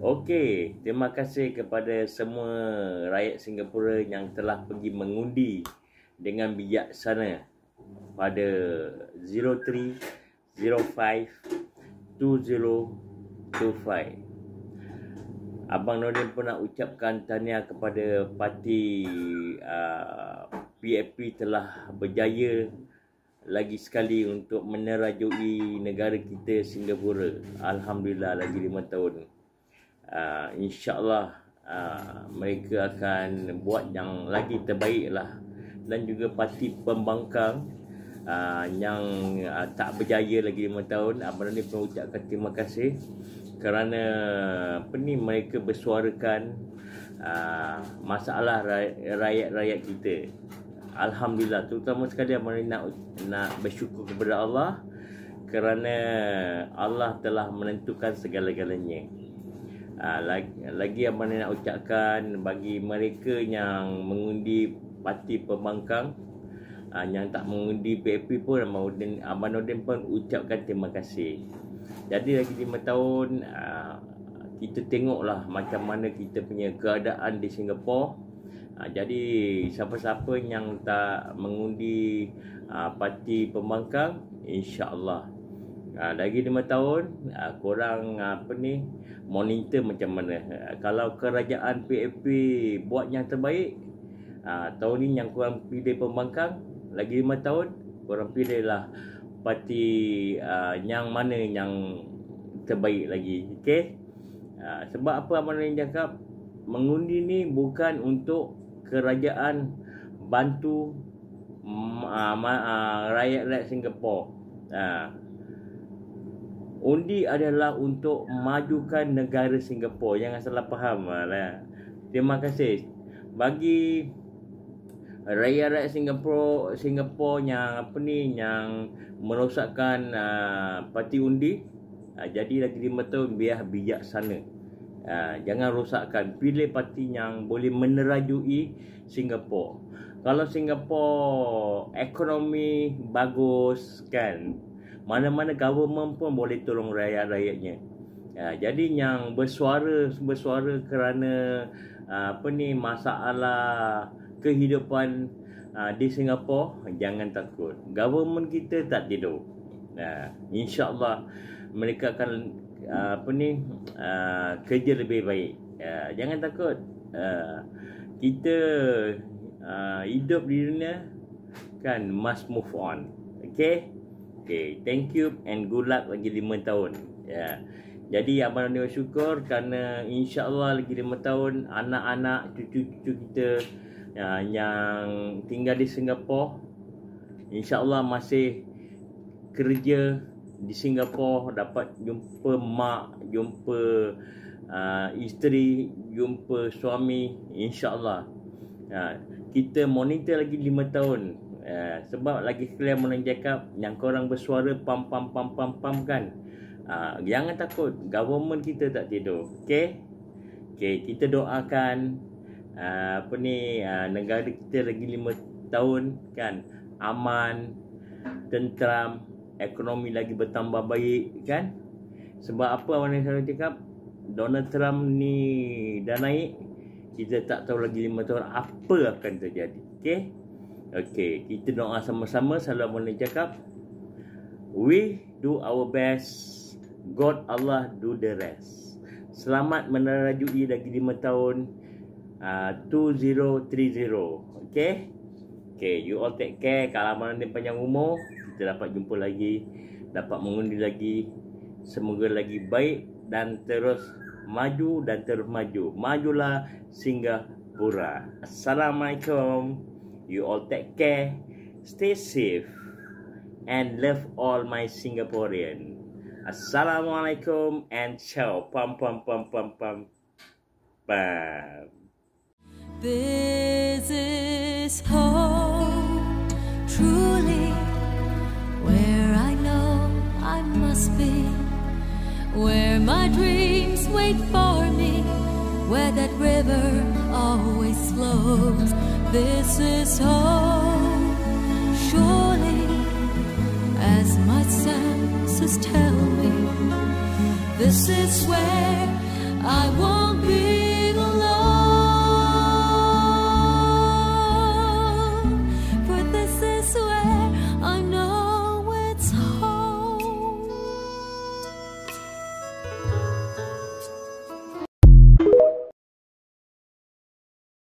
Okey, terima kasih kepada semua rakyat Singapura yang telah pergi mengundi dengan bijaksana pada 03052025. Abang Nordin pun nak ucapkan tahniah kepada parti PAP telah berjaya lagi sekali untuk menerajui negara kita Singapura. Alhamdulillah, lagi 5 tahun. InsyaAllah mereka akan buat yang lagi terbaik lah. Dan juga parti pembangkang yang tak berjaya lagi 5 tahun, Abang Nordin pun ucapkan terima kasih kerana mereka bersuarakan masalah rakyat-rakyat kita. Alhamdulillah, terutama sekali Abang Nordin nak bersyukur kepada Allah kerana Allah telah menentukan segala-galanya. Lagi Abang Nordin nak ucapkan bagi mereka yang mengundi parti pembangkang, yang tak mengundi PAP pun, Abang Nordin pun ucapkan terima kasih. Jadi lagi 5 tahun kita tengoklah macam mana kita punya keadaan di Singapura. Jadi siapa-siapa yang tak mengundi parti pembangkang, insya-Allah lagi 5 tahun korang monitor macam mana. Kalau kerajaan PAP buat yang terbaik, tahun ni yang korang pilih pembangkang, lagi 5 tahun korang pilihlah parti yang mana yang terbaik lagi. Okey, sebab apa Abang Nordin cakap, mengundi ni bukan untuk kerajaan bantu rakyat-rakyat Singapura. Undi adalah untuk majukan negara Singapura. Jangan salah faham lah. Terima kasih bagi rakyat-rakyat Singapura yang yang merosakkan parti undi. Jadi lagi 5 tahun biar bijaksana. Jangan rosakkan. Pilih parti yang boleh menerajui Singapura. Kalau Singapura ekonomi bagus kan, mana-mana government pun boleh tolong rakyat-rakyatnya. Jadi yang bersuara kerana masalah kehidupan di Singapura, jangan takut. Government kita tak tidur. InsyaAllah mereka akan kerja lebih baik. Jangan takut. Kita hidup di dunia kan, must move on. Okay, thank you and good luck lagi 5 tahun. Jadi Abang Nordin bersyukur kerana insya-Allah lagi 5 tahun anak-anak, cucu-cucu kita yang tinggal di Singapura, insya-Allah masih kerja di Singapura, dapat jumpa mak, jumpa isteri, jumpa suami, insya-Allah. Kita monitor lagi 5 tahun. Sebab lagi sekali Abang Nordin cakap, yang korang bersuara pam kan, jangan takut. Government kita tak tidur. Okay, kita doakan negara kita lagi 5 tahun kan, aman, tentram, ekonomi lagi bertambah baik kan. Sebab apa Abang Nordin selalu cakap, Donald Trump ni dah naik, kita tak tahu lagi 5 tahun apa akan terjadi. Okay, kita doa sama-sama. Selalu Abang Nordin cakap, we do our best, God Allah do the rest. Selamat menerajui lagi 5 tahun 2030. Okay, you all take care. Kalau Abang Nordin panjang umur, kita dapat jumpa lagi, dapat mengundi lagi. Semoga lagi baik dan terus maju dan terus maju. Majulah Singapura. Assalamualaikum. You all take care, stay safe, and love all my Singaporean. Assalamualaikum and ciao. Pam. This is home, truly, where I know I must be, where my dreams wait for me, where that river always flows. This is home, surely, as my senses tell me. This is where